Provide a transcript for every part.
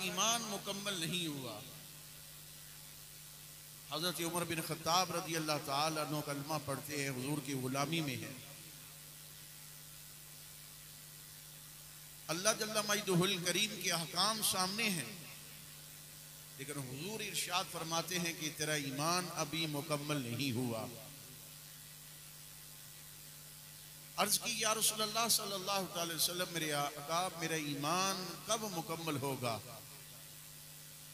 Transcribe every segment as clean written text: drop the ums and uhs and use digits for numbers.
ईमान मुकम्मल नहीं हुआ। हजरत उमर बिन खत्ताब रज़ी अल्लाह ताला अन्हु कलमा पढ़ते हैं, हुजूर की गुलामी में है। अल्लाह जल्ला मजदुहुल करीम के अहकाम सामने हैं, लेकिन हुजूर इरशाद फरमाते हैं कि तेरा ईमान अभी मुकम्मल नहीं हुआ। अर्ज की या रसूलल्लाह सल्लल्लाहु अलैहि वसल्लम, मेरे आका मेरा ईमान कब मुकम्मल होगा?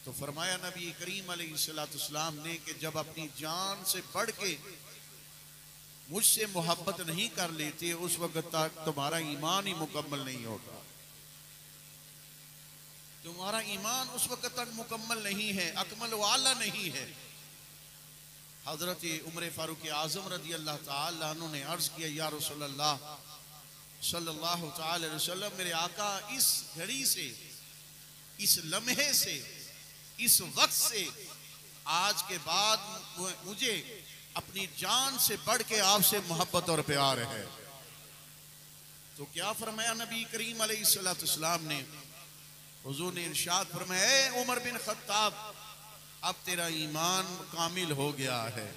तो फरमाया नबी करीम अलैहिस्सलाम ने कि जब अपनी जान से बढ़ के मुझसे मोहब्बत नहीं कर लेते उस वक्त तक तुम्हारा ईमान ही मुकम्मल नहीं होगा। तुम्हारा ईमान उस वक्त तक मुकम्मल नहीं है, अकमल वाला नहीं है। हजरत उमर फारूक आजम रज़ी अल्लाह ताला अन्हु ने अर्ज किया, या रसूलल्लाह सल्लल्लाहु ताला अलैहि वसल्लम, मेरे आका इस घड़ी से, इस लम्हे से, इस वक्त से आज के बाद मुझे अपनी जान से बढ़ के आपसे मोहब्बत और प्यार है। तो क्या फरमाया नबी करीम अलैहिस्सलाम ने? हुजूर ने इरशाद फरमाया, उमर बिन खत्ताब अब तेरा ईमान कामिल हो गया है,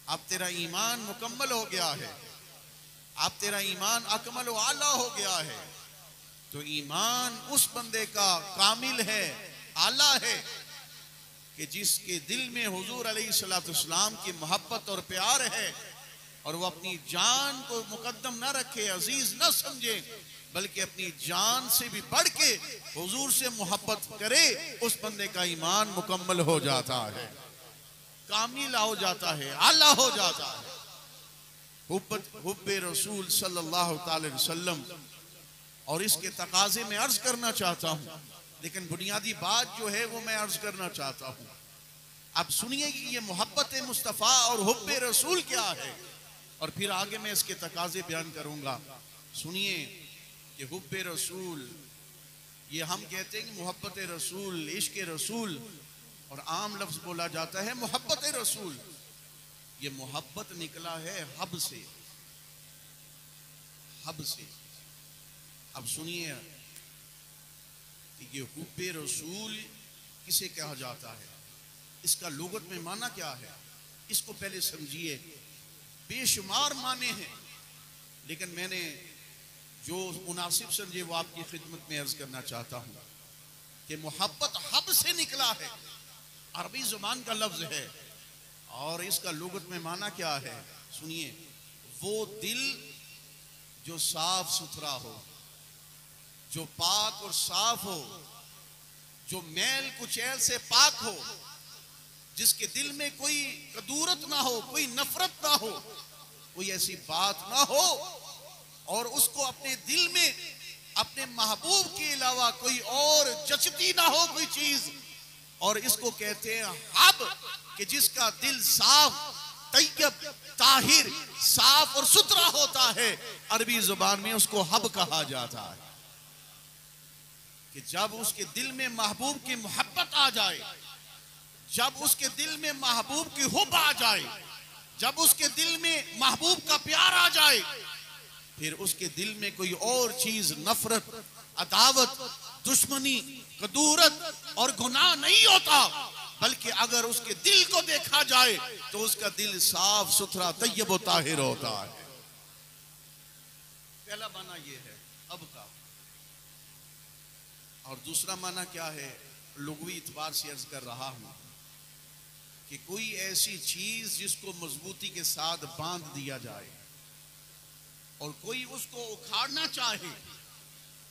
अब तेरा ईमान मुकम्मल हो गया है, अब तेरा ईमान अकमल व आला हो गया है। तो ईमान उस बंदे का कामिल है, आला है कि जिसके दिल में हुजूर अलैहिस्सलाम की मोहब्बत और प्यार है और वो अपनी जान को मुकद्दम न रखे, अजीज न समझे, बल्कि अपनी जान से भी बढ़ के हुजूर से मोहब्बत करे, उस बंदे का ईमान मुकम्मल हो जाता है, कामिल हो जाता है, आला हो जाता है। हुब्बे रसूल सल्लल्लाहु अलैहि वसल्लम। और इसके तकाजे में अर्ज करना चाहता हूं, लेकिन बुनियादी बात जो है वो मैं अर्ज करना चाहता हूं। अब सुनिए कि ये मोहब्बत मुस्तफ़ा और हुब्बे रसूल क्या है, और फिर आगे मैं इसके तकाजे बयान करूंगा। सुनिए कि हुब्बे रसूल, ये हम कहते हैं कि मोहब्बत रसूल, इश्क रसूल, और आम लफ्ज बोला जाता है मोहब्बत रसूल। ये मोहब्बत निकला है हब से, हब से। अब सुनिए कि ये हुब्बे रसूल किसे कहा जाता है, इसका लुगत में माना क्या है, इसको पहले समझिए। बेशुमार माने हैं, लेकिन मैंने जो मुनासिब समझे वो आपकी खिदमत में अर्ज करना चाहता हूं कि मोहब्बत हब से निकला है, अरबी जुबान का लफ्ज है, और इसका लुगत में माना क्या है। सुनिए, वो दिल जो साफ सुथरा हो, जो पाक और साफ हो, जो मैल कुचैल से पाक हो, जिसके दिल में कोई कदूरत ना हो, कोई नफरत ना हो, कोई ऐसी बात ना हो, और उसको अपने दिल में अपने महबूब के अलावा कोई और जचती ना हो कोई चीज, और इसको कहते हैं हब, कि जिसका दिल साफ, तैयब, ताहिर, साफ और सुथरा होता है। अरबी जुबान में उसको हब कहा जाता है। कि जब उसके दिल में महबूब की मोहब्बत आ जाए, जब उसके दिल में महबूब की हुब आ जाए, जब उसके दिल में महबूब का प्यार आ जाए, फिर उसके दिल में कोई और चीज, नफरत, अदावत, दुश्मनी, कदूरत और गुनाह नहीं होता, बल्कि अगर उसके दिल को देखा जाए तो उसका दिल साफ सुथरा, तैयब व ताहिर होता है। पहला माना यह है अब का। और दूसरा माना क्या है, लुग़वी इतबार से अर्ज कर रहा हूं कि कोई ऐसी चीज जिसको मजबूती के साथ बांध दिया जाए और कोई उसको उखाड़ना चाहे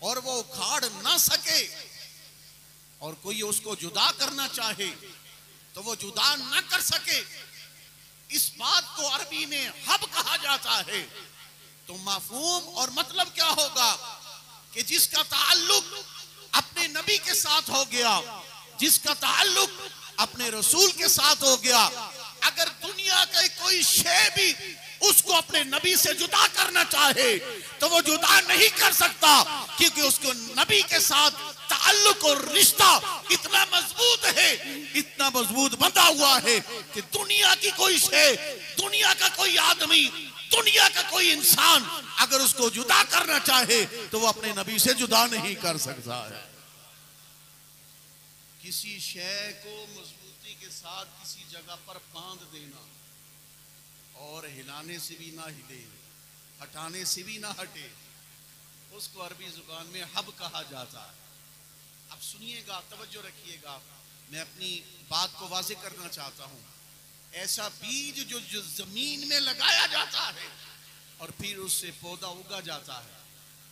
और वो उखाड़ ना सके, और कोई उसको जुदा करना चाहे तो वो जुदा ना कर सके, इस बात को अरबी में हब कहा जाता है। तो मफहूम और मतलब क्या होगा कि जिसका ताल्लुक अपने नबी के साथ हो गया, जिसका ताल्लुक अपने रसूल के साथ हो गया, अगर दुनिया का कोई शय भी उसको अपने नबी से जुदा करना चाहे तो वो जुदा नहीं कर सकता, क्योंकि उसको नबी के साथ ताल्लुक और रिश्ता इतना मजबूत है, इतना मजबूत बंधा हुआ है कि दुनिया की कोई शय, दुनिया का कोई आदमी, दुनिया का कोई इंसान अगर उसको जुदा करना चाहे तो वो अपने नबी से जुदा नहीं कर सकता है। किसी शय को मजबूती के साथ किसी जगह पर बांध देना और हिलाने से भी ना हिले, हटाने से भी ना हटे, उसको अरबी जुबान में हब कहा जाता है। अब सुनिएगा, तवज्जो रखिएगा, मैं अपनी बात को वाज़ेह करना चाहता हूँ। ऐसा बीज जो जमीन में लगाया जाता है और फिर उससे पौधा उगा जाता है,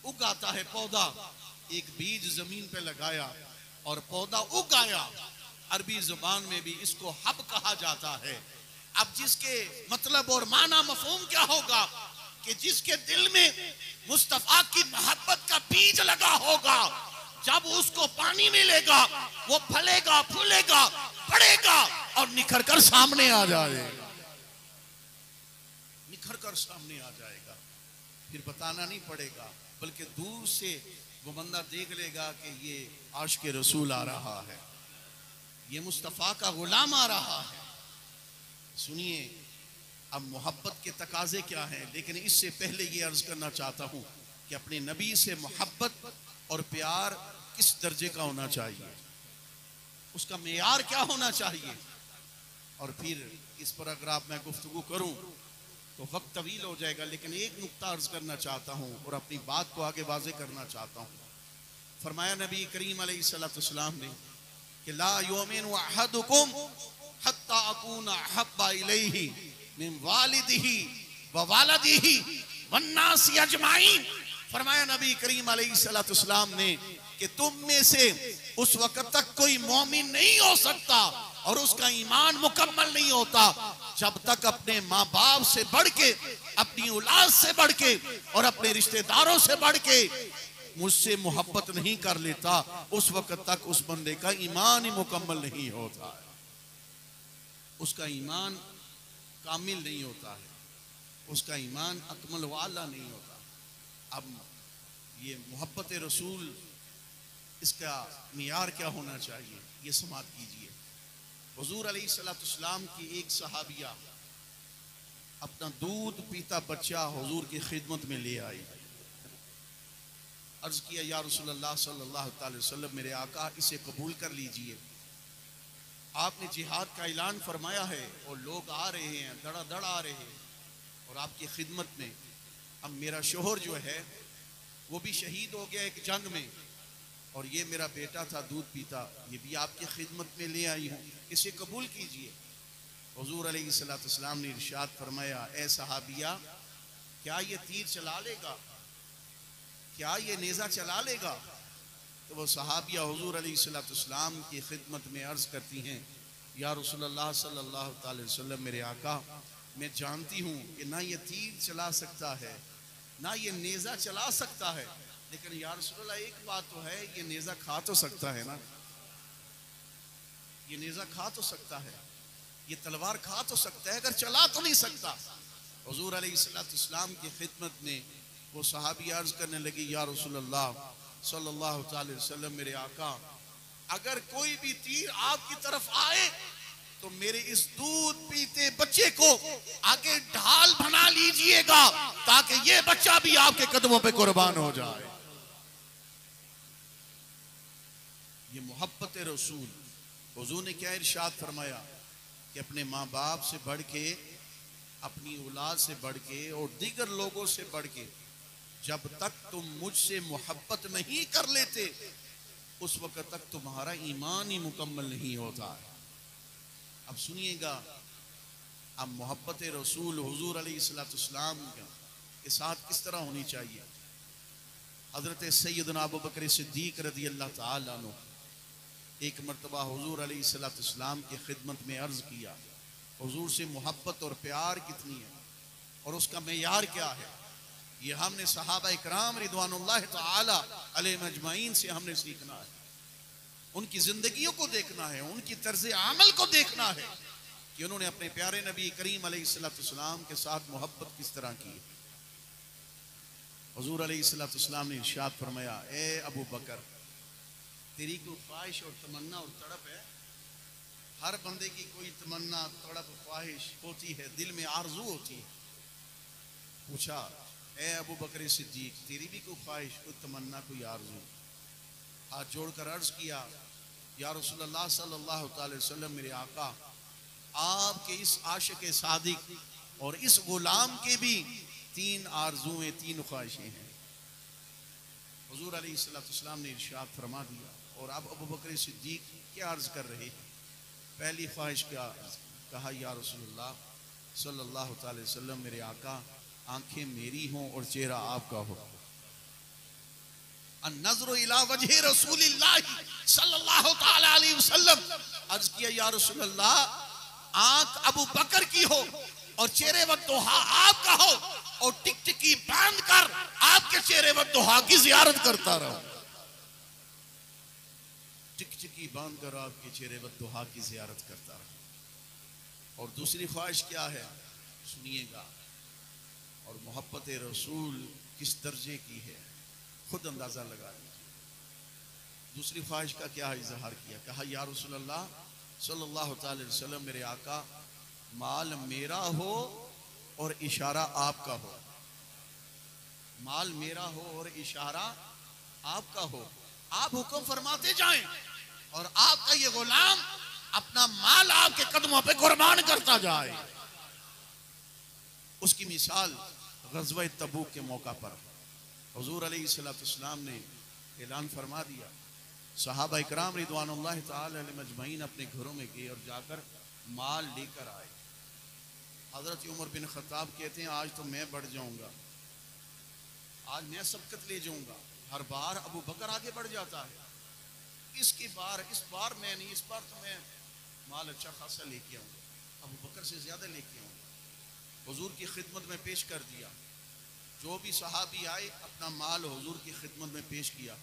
उगाता है पौधा। एक बीज जमीन पे लगाया और पौधा उग आया, अरबी जुबान में भी इसको हब कहा जाता है। अब जिसके मतलब और माना मफहूम क्या होगा कि जिसके दिल में मुस्तफा की मोहब्बत का बीज लगा होगा, जब उसको पानी मिलेगा वो फलेगा, फूलेगा, बढ़ेगा और निखर कर सामने आ जाएगा, निखर कर सामने आ जाएगा। फिर बताना नहीं पड़ेगा, बल्कि दूर से वो बंदा देख लेगा कि ये आशिक रसूल आ रहा है, ये मुस्तफ़ा का गुलाम आ रहा है। सुनिए, अब मोहब्बत के तकाजे क्या हैं, लेकिन इससे पहले ये अर्ज करना चाहता हूँ कि अपने नबी से मोहब्बत और प्यार किस दर्जे का होना चाहिए, उसका मेयार क्या होना चाहिए। और फिर इस पर अगर आप मैं गुफ्तगू करूँ तो वक्त तवील हो जाएगा, लेकिन एक नुक्ता अर्ज करना चाहता हूँ और अपनी बात को आगे वाज़ेह करना चाहता हूँ। फरमाया नबी करीम अलैहिस्सलाम ने कि ला युमिनु अहदुकुम हत्ता अकूना अहब्बा इलैहि मिन वालिदिही व वालदिही वन्नासी अजमाइन। फरमाया नबी करीम अलैहिस्सलाम ने कि तुम में से उस वक्त तक कोई मोमिन नहीं हो सकता और उसका ईमान मुकम्मल नहीं होता जब तक अपने माँ बाप से बढ़ के, अपनी औलाद से बढ़ के और अपने रिश्तेदारों से बढ़ के मुझसे मोहब्बत नहीं कर लेता, उस वक्त तक उस बंदे का ईमान ही मुकम्मल नहीं होता है, उसका ईमान कामिल नहीं होता है, उसका ईमान अकमल वाला नहीं होता। अब ये मोहब्बत रसूल, इसका मियार क्या होना चाहिए, ये समात कीजिए। हुजूर अलैहिस्सलाम की एक सहाबिया अपना दूध पीता बच्चा हुजूर की खिदमत में ले आई। अर्ज किया, या रसूलल्लाह सल्लल्लाहु अलैहि वसल्लम, मेरे आका इसे कबूल कर लीजिए। आपने जिहाद का ऐलान फरमाया है और लोग आ रहे हैं, धड़ाधड़ आ रहे हैं और आपकी खिदमत में। अब मेरा शोहर जो है वो भी शहीद हो गया एक जंग में, और ये मेरा बेटा था दूध पीता, ये भी आपकी खिदमत में ले आई हूँ, इसे कबूल कीजिए। हुजूर अलैहिस्सलाम ने इरशाद फरमाया, ए सहाबिया, क्या ये तीर चला लेगा, क्या ये नेज़ा चला लेगा? तो वो सहाबिया हुजूर अलैहिस्सलाम की खिदमत में अर्ज करती हैं, या रसूलल्लाह सल्लल्लाहु अलैहि वसल्लम, मेरे आका, मैं जानती हूँ कि ना ये तीर चला सकता है, ना ये नेज़ा चला सकता है, लेकिन या रसूलल्लाह एक बात तो है, ये नेज़ा खा तो सकता है ना, ये नेज़ा खा तो सकता है, ये तलवार खा तो सकता है, अगर चला तो नहीं सकता। हुजूर अलैहिस्सलाम की खिदमत में वो सहाबी अर्ज करने लगी, या रसूलल्लाह सल्लल्लाहु अलैहि वसल्लम, मेरे आका, अगर कोई भी तीर आपकी तरफ आए तो मेरे इस दूध पीते बच्चे को आगे ढाल बना लीजिएगा ताकि ये बच्चा भी आपके कदमों पे कुर्बान हो जाए। ये मोहब्बत रसूल। हुजूर ने क्या इरशाद फरमाया कि अपने माँ बाप से बढ़ के, अपनी औलाद से बढ़ के और दीगर लोगों से बढ़ के जब तक तुम मुझसे मोहब्बत नहीं कर लेते उस वक्त तक तुम्हारा ईमान ही मुकम्मल नहीं होता है। अब सुनिएगा, अब मोहब्बत रसूल हुजूर अलैहिस्सलाम के साथ किस तरह होनी चाहिए। हजरत सैयदना अबू बकर सिद्दीक रज़ी अल्लाह ताला अन्हु एक मरतबा हुजूर अलैहिस्सलाम की खिदमत में अर्ज किया, हुजूर से मोहब्बत और प्यार कितनी है और उसका मेयार क्या है, ये हमने सहाबा इकराम रिदवानुल्लाह ताला अलैहिम अजमाइन से हमने सीखना है, उनकी जिंदगियों को देखना है, उनकी तर्ज अमल को देखना है कि उन्होंने अपने प्यारे नबी करीम अलैहिस्सलाम के साथ मोहब्बत किस तरह की। हुजूर अलैहिस्सलाम ने इरशाद फरमाया, ए अबू बकर, तेरी कोई ख्वाहिश और तमन्ना और तड़प है? हर बंदे की कोई तमन्ना, तड़प, ख्वाहिश होती है, दिल में आरजू होती है। पूछा, ए अबू बकर सिद्दीक, तेरी भी कोई ख्वाहिश, कोई तमन्ना, कोई आरजू? हाथ जोड़कर अर्ज किया, या रसूलुल्लाह सल्लल्लाहु अलैहि वसल्लम मेरे आका, आपके इस आशिक सादिक और इस गुलाम के भी 3 आरजुएं, 3 ख्वाहिशें हैं। हुजूर अलैहिस्सलाम ने इरशाद फरमा दिया, और अब अबू बकर सिद्दीक क्या अर्ज कर रहे हैं। पहली ख्वाहिश क्या कहा, या रसूलुल्लाह सल्लल्लाहु अलैहि वसल्लम मेरे आका, आंखें मेरी हों और चेहरा आपका हो। अन्नज़्रु इला वजहि रसूलिल्लाह सल्लल्लाहु अलैहि वसल्लम, अर्ज किया या रसूलुल्लाह, आंख अबू बकर की हो और चेहरे वद्दुहा आपका हो, और टिकटिकी बांध कर आपके चेहरे वद्दुहा की जियारत करता रहो। टिकटिकी बांध कर आपके चेहरे वद्दुहा की जियारत करता रहो। और दूसरी ख्वाहिश क्या है, सुनिएगा, और मोहब्बत रसूल किस दर्जे की है खुद अंदाजा लगा लीजिए। दूसरी ख्वाहिश का क्या इजहार किया, कहा या रसूलल्लाह सल्लल्लाहु अलैहि वसल्लम मेरे आका, माल मेरा हो और इशारा आपका हो। माल मेरा हो और इशारा आपका हो, आप हुक्म फरमाते जाएं और आपका ये गुलाम अपना माल आपके कदमों पे कुर्बान करता जाए। उसकी मिसाल ग़ज़वा तबूक के मौका पर हुज़ूर अलैहिस्सलाम ने ऐलान फरमा दिया, सहाबा इकराम रिदवानुल्लाहि ताला अलैहिम अजमईन अपने घरों में गए और जाकर माल लेकर आए। हज़रत उमर बिन ख़त्ताब कहते हैं, आज तो मैं बढ़ जाऊंगा, आज मैं सबकत ले जाऊंगा। हर बार अबू बकर आगे बढ़ जाता है, इस बार मैं नहीं, इस बार तो मैं माल अच्छा खासा लेके आऊंगा, अबू बकर से ज्यादा लेके आऊंगा। हुजूर की खिदमत में पेश कर दिया। जो भी सहाबी आए अपना माल हुजूर की खिदमत में पेश किया।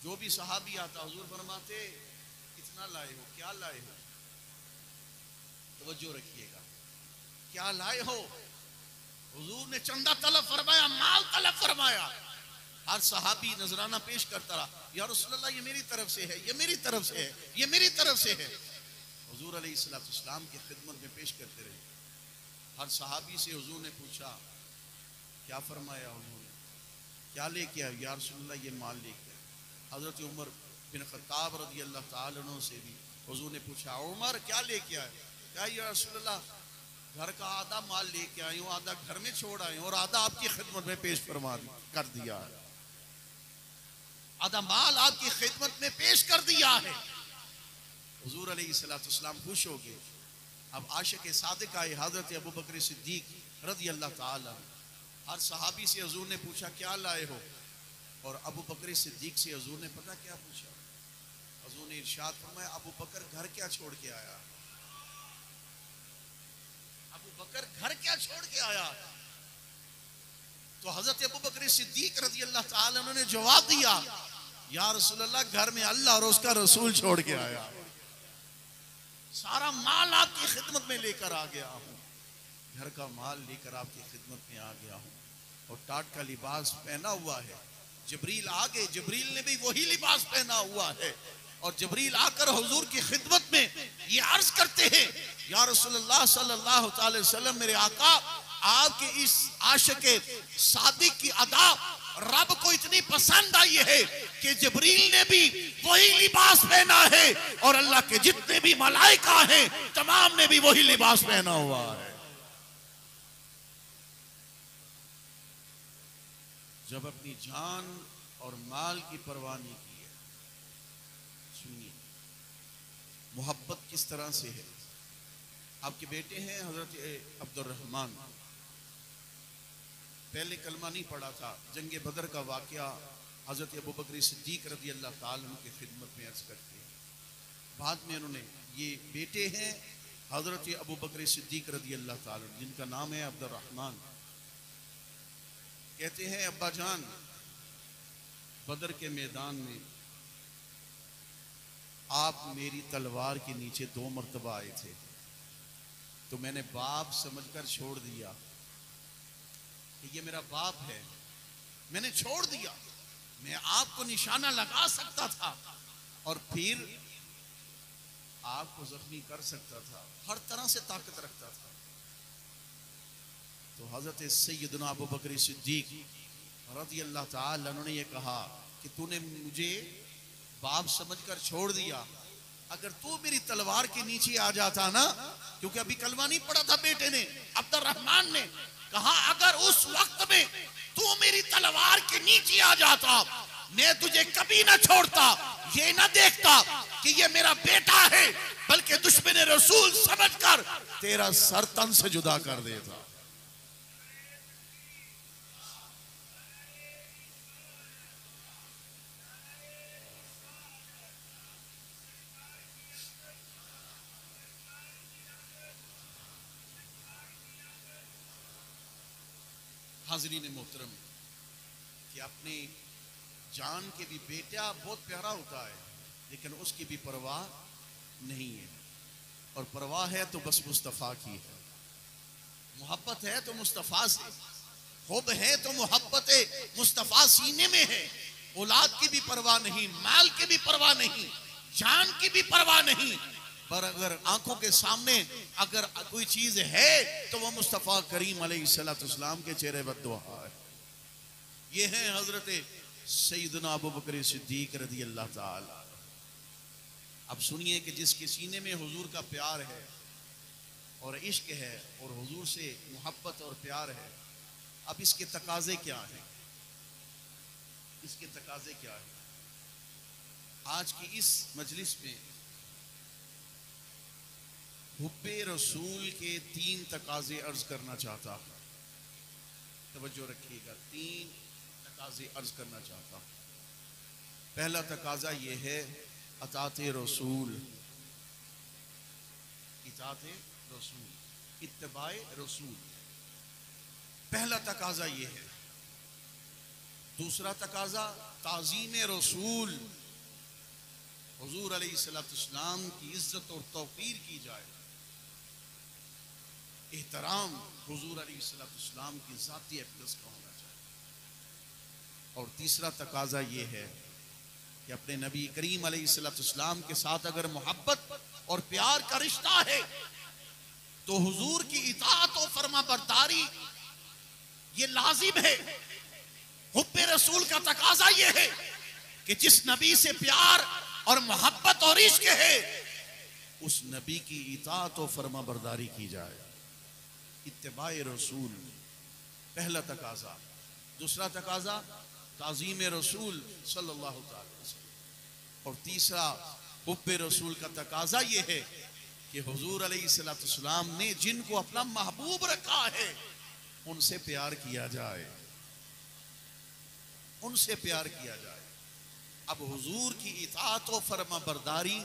जो भी सहाबी आता हुजूर फरमाते, कितना लाए हो, क्या लाए हो, तवज्जो रखिएगा, क्या लाए हो। हुजूर ने चंदा तलब फरमाया, माल तलब फरमाया। हर सहाबी नजराना पेश करता रहा, या रसूलल्लाह ये मेरी तरफ से है, ये मेरी तरफ से है, ये मेरी तरफ से है। हुजूर अलैहिस्सलाम की खिदमत में पेश करते रहे। हर सहाबी से हुजूर ने पूछा, क्या फरमाया उन्होंने, क्या लेके आए, या रसूलल्लाह ये माल लेके आए। हजरत उमर बिन ख़त्ताब रज़ी अल्लाह ताला अन्हु से भी हुजूर ने पूछा, उमर क्या लेके आए, क्या या रसूलल्लाह घर का आधा माल लेके आए हूँ, आधा घर में छोड़ आए और आधा आपकी खिदमत में पेश फरमा कर दिया है, आधा माल आपकी खिदमत में पेश कर दिया है। हुजूर अलैहिस्सलाम खुश हो गए। अब आशिक सादिक आए हजरत अबू बकर सिद्दीक रज़ी अल्लाह ताला। हर सहाबी से हुजूर ने पूछा क्या लाए हो, और अबू बकर सिद्दीक से हुजूर ने पता क्या पूछा, हुजूर ने इरशाद फरमाया, अबू बकर घर क्या छोड़ के आया, अबू बकर घर क्या छोड़ के आया। तो हजरत अबू बकर सिद्दीक रज़ी अल्लाह ताला उन्होंने जवाब दिया, या रसूलल्लाह घर में अल्लाह और उसका रसूल छोड़ के आया, सारा माल आपकी खिदमत में लेकर आ गया हूँ, घर का माल लेकर आपकी खिदमत में आ गया हूँ, और टाट का लिबास पहना हुआ है। जिब्रील आ गए, जिब्रील ने भी वही लिबास पहना हुआ है, और जिब्रील आकर हुजूर की खिदमत में ये अर्ज करते हैं, या रसूलुल्लाह सल्लल्लाहु अलैहि वसल्लम मेरे आका, आपके इस आशिक सादिक की अदा रब को इतनी पसंद आई है कि जिब्रील ने भी वही लिबास पहना है, और अल्लाह के जितने भी मलाइका हैं तमाम ने भी वही लिबास पहना हुआ है। जब अपनी जान और माल की परवाह नहीं की है, सुनिए मोहब्बत किस तरह से है। आपके बेटे हैं हजरत अब्दुर्रहमान, पहले कलमा नहीं पढ़ा था, जंगे बदर का वाकया हजरत अबू बकर सिद्दीक रज़ी अल्लाह ताला अन्हु की खिदमत में अर्ज करते हैं। बाद में उन्होंने, ये बेटे हैं हजरत अबू बकर सिद्दीक रज़ी अल्लाह ताला जिनका नाम है अब्दुर्रहमान, कहते हैं अब्बा जान, बदर के मैदान में आप मेरी तलवार के नीचे 2 मरतबा आए थे, तो मैंने बाप समझकर छोड़ दिया कि ये मेरा बाप है, मैंने छोड़ दिया। मैं आपको निशाना लगा सकता था और फिर आपको जख्मी कर सकता था, हर तरह से ताकत रखता था। तो हजरत सैयदना अबू बकर सिद्दीक रज़ी अल्लाह ताला उन्होंने ये कहा कि तूने मुझे बाप समझकर छोड़ दिया। अगर तू मेरी तलवार के नीचे आ जाता ना, क्योंकि अभी कलमा नहीं पड़ा था बेटे ने, अब्दुर्रहमान ने कहा अगर उस वक्त में तू मेरी तलवार के नीचे आ जाता, मैं तुझे कभी ना छोड़ता, ये ना देखता कि ये मेरा बेटा है, बल्कि दुश्मन रसूल समझकर तेरा सर तन से जुदा कर देता। हाज़रीन मोहतरम, कि अपने जान के भी बेटा बहुत प्यारा होता है, लेकिन उसकी भी परवाह नहीं है। और परवाह है तो बस मुस्तफ़ा की है, मोहब्बत है तो मुस्तफ़ा से, हुब है तो मोहब्बत मुस्तफ़ा सीने में है। औलाद की भी परवाह नहीं, माल की भी परवाह नहीं, जान की भी परवाह नहीं, पर अगर आंखों के सामने अगर कोई चीज है तो वह मुस्तफ़ा करीम अलैहिस्सलाम के चेहरे बद्दुआ है। ये है हजरत सैयदना अबू बकर सिद्दीक रज़ी अल्लाह ताला। अब सुनिए कि जिसके सीने में हुजूर का प्यार है और इश्क है और हुजूर से मोहब्बत और प्यार है, अब इसके तकाजे क्या हैं? इसके तकाजे क्या है? आज की इस मजलिस में हुब्बे रसूल के 3 तकाजे अर्ज करना चाहता हूं। तवज्जो रखिएगा, 3 तकाजे अर्ज करना चाहता हूं। पहला तकाजा ये है अताते रसूल, इताते रसूल, इत्तिबाए रसूल। पहला तकाजा ये है। दूसरा तकाजा ताज़ीम रसूल, हुजूर अलैहिस्सलाम की इज्जत और तौक़ीर की जाए, एहतराम हुजूर अलैहिस्सलाम की ज़ाती अक़दस का होना चाहिए। और तीसरा तकाजा ये है कि अपने नबी करीम अलैहिस्सलाम के साथ अगर मोहब्बत और प्यार का रिश्ता है तो हुजूर की इताअत और फरमाबरदारी ये लाजिम है। हुब्बे रसूल का तकाजा ये है कि जिस नबी से प्यार और मोहब्बत और इश्क है उस नबी की इताअत और फरमाबरदारी की जाए, इत्तिबाए रसूल, पहला तकाजा। दूसरा तकाजा ताज़ीम रसूल सल्लल्लाहु अलैहि वसल्लम। और तीसरा हुब्बे रसूल का तकाजा ये है कि हुजूर अलैहिस्सलाम ने जिनको अपना महबूब रखा है उनसे प्यार किया जाए, उनसे प्यार किया जाए। अब हुजूर की इताअत और फरमाबरदारी